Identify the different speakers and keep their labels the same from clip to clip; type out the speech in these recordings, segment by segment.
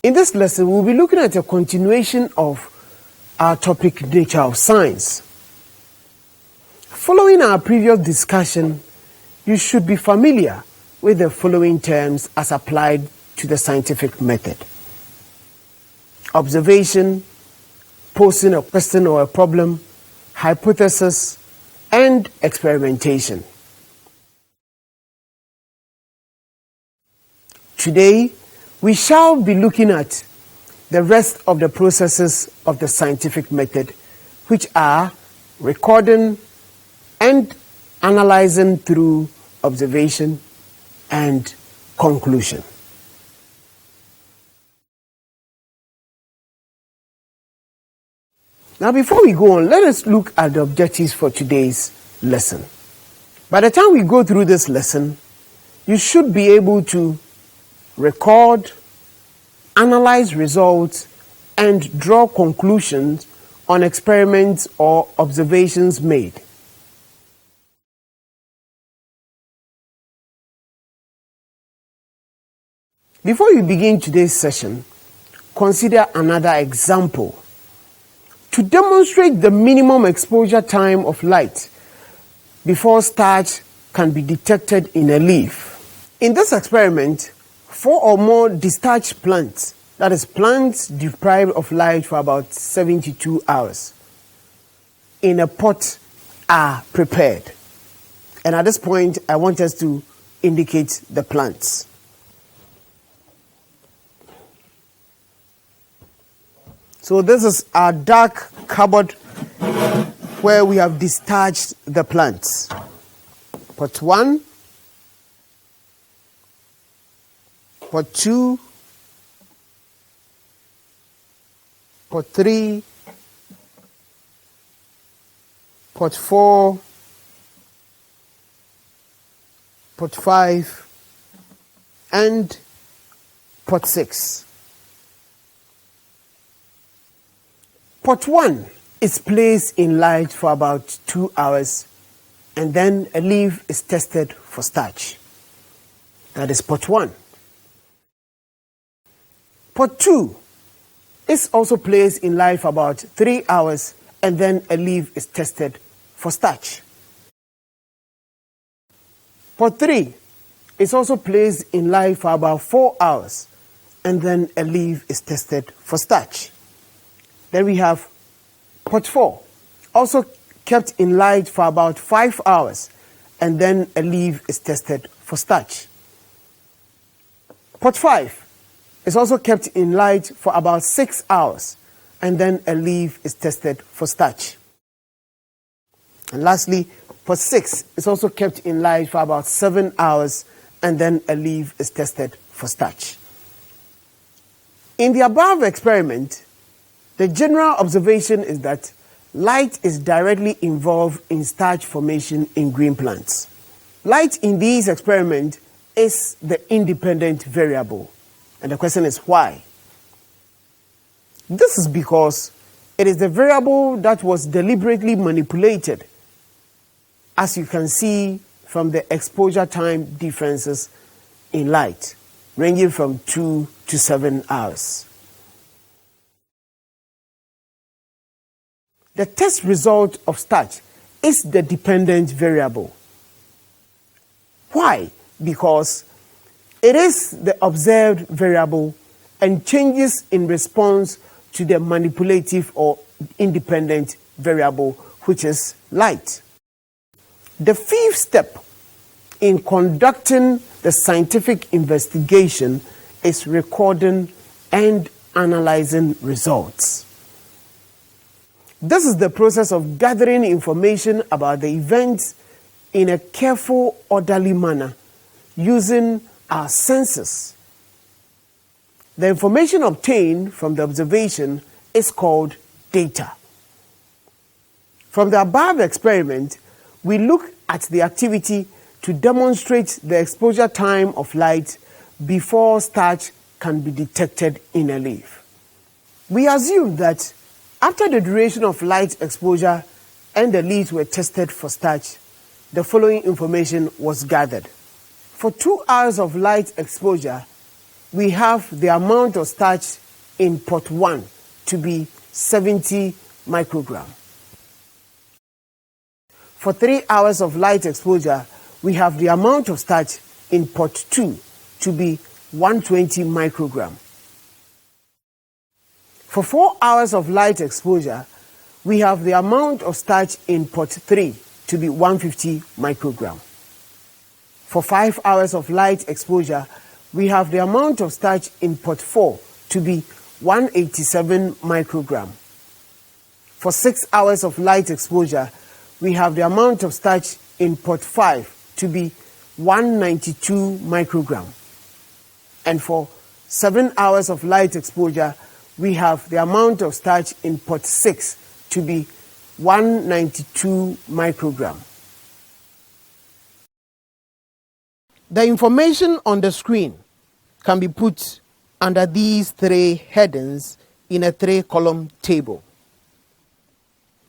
Speaker 1: In this lesson, we'll be looking at a continuation of our topic, Nature of Science. Following our previous discussion, you should be familiar with the following terms as applied to the scientific method: observation, posing a question or a problem, hypothesis, and experimentation. Today, we shall be looking at the rest of the processes of the scientific method, which are recording and analyzing through observation and conclusion. Now, before we go on, let us look at the objectives for today's lesson. By the time we go through this lesson, you should be able to record, analyze results, and draw conclusions on experiments or observations made. Before you begin today's session, consider another example. To demonstrate the minimum exposure time of light before starch can be detected in a leaf. In this experiment, 4 or more discharged plants, that is, plants deprived of light for about 72 hours, in a pot are prepared. And at this point, I want us to indicate the plants. So this is our dark cupboard where we have discharged the plants. Pot 1, pot 2, pot 3, pot 4, pot 5, and pot 6. Pot 1 is placed in light for about 2 hours, and then a leaf is tested for starch. That is pot 1. Pot 2 is also placed in light for about 3 hours, and then a leaf is tested for starch. Pot 3 is also placed in light for about 4 hours, and then a leaf is tested for starch. Then we have pot 4, also kept in light for about 5 hours, and then a leaf is tested for starch. Pot 5 is also kept in light for about 6 hours, and then a leaf is tested for starch. And lastly, pot 6 is also kept in light for about 7 hours, and then a leaf is tested for starch. In the above experiment, the general observation is that light is directly involved in starch formation in green plants. Light in these experiments is the independent variable. And the question is why? This is because it is the variable that was deliberately manipulated, as you can see from the exposure time differences in light, ranging from 2 to 7 hours. The test result of starch is the dependent variable. Why? Because it is the observed variable and changes in response to the manipulative or independent variable, which is light. The fifth step in conducting the scientific investigation is recording and analyzing results. This is the process of gathering information about the events in a careful, orderly manner using our senses. The information obtained from the observation is called data. From the above experiment, we look at the activity to demonstrate the exposure time of light before starch can be detected in a leaf. We assume that after the duration of light exposure and the leaves were tested for starch, the following information was gathered. For 2 hours of light exposure, we have the amount of starch in pot 1 to be 70 microgram. For 3 hours of light exposure, we have the amount of starch in pot 2 to be 120 microgram. For 4 hours of light exposure, we have the amount of starch in pot 3 to be 150 microgram. For 5 hours of light exposure, we have the amount of starch in pot 4 to be 187 microgram. For 6 hours of light exposure, we have the amount of starch in pot 5 to be 192 microgram. And for 7 hours of light exposure, we have the amount of starch in pot 6 to be 192 microgram. The information on the screen can be put under these 3 headings in a 3-column table.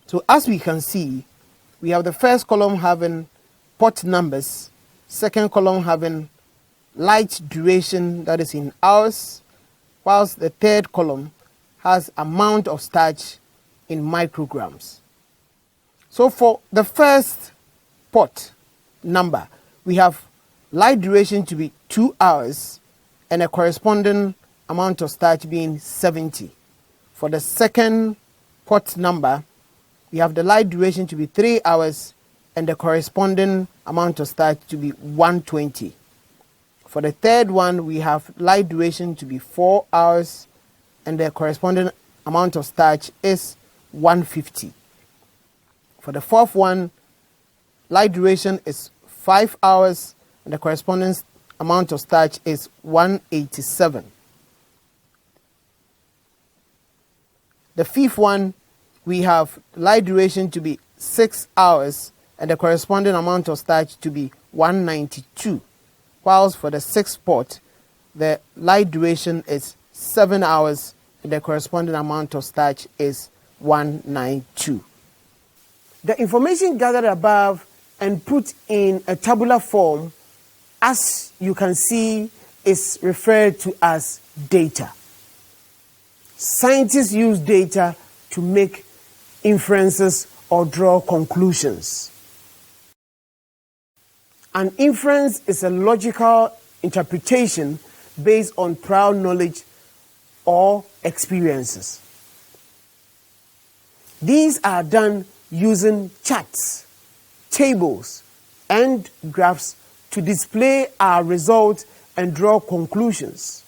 Speaker 1: So as we can see, we have the first column having pot numbers, second column having light duration, that is in hours, whilst the third column has amount of starch in micrograms. So for the first pot number, we have light duration to be 2 hours and a corresponding amount of starch being 70. For the second pot number, we have the light duration to be 3 hours and the corresponding amount of starch to be 120. For the third one, we have light duration to be 4 hours and the corresponding amount of starch is 150. For the fourth one, light duration is 5 hours and the corresponding amount of starch is 187. The fifth one, we have light duration to be 6 hours and the corresponding amount of starch to be 192. Whilst for the sixth pot, the light duration is 7 hours and the corresponding amount of starch is 192. The information gathered above and put in a tabular form, as you can see, is referred to as data. Scientists use data to make inferences or draw conclusions. An inference is a logical interpretation based on prior knowledge or experiences. These are done using charts, tables, and graphs to display our results and draw conclusions.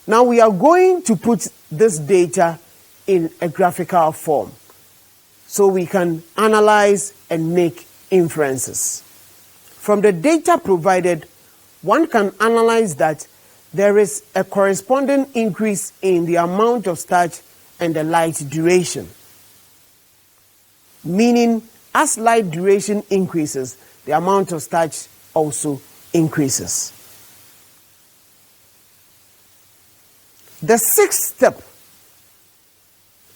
Speaker 1: Now we are going to put this data in a graphical form so we can analyze and make inferences. From the data provided, one can analyze that there is a corresponding increase in the amount of starch and the light duration. Meaning, as light duration increases, the amount of starch also increases. The sixth step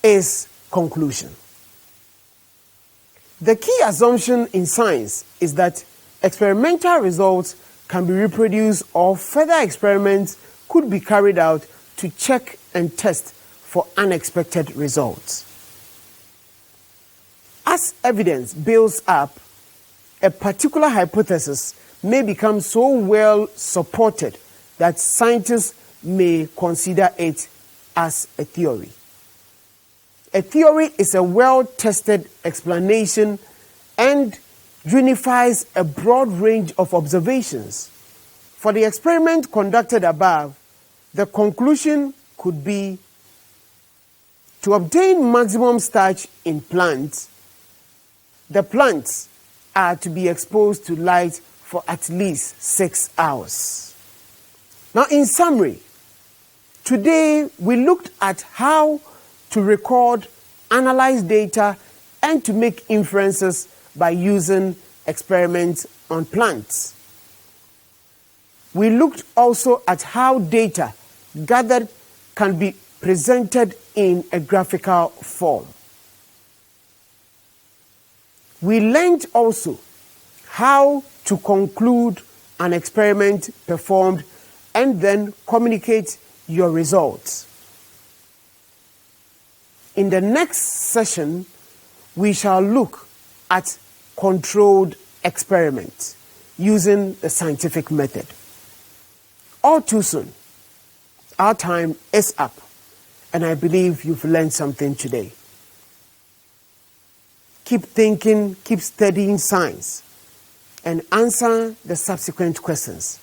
Speaker 1: is conclusion. The key assumption in science is that experimental results can be reproduced or further experiments could be carried out to check and test for unexpected results. As evidence builds up, a particular hypothesis may become so well supported that scientists may consider it as a theory. A theory is a well-tested explanation and unifies a broad range of observations. For the experiment conducted above, the conclusion could be to obtain maximum starch in plants, the plants are to be exposed to light for at least 6 hours. Now, in summary, today we looked at how to record, analyze data, and to make inferences by using experiments on plants. We looked also at how data gathered can be presented in a graphical form. We learned also how to conclude an experiment performed and then communicate your results. In the next session, we shall look at controlled experiments using the scientific method. All too soon. Our time is up, and I believe you've learned something today. Keep thinking, keep studying science, and answer the subsequent questions.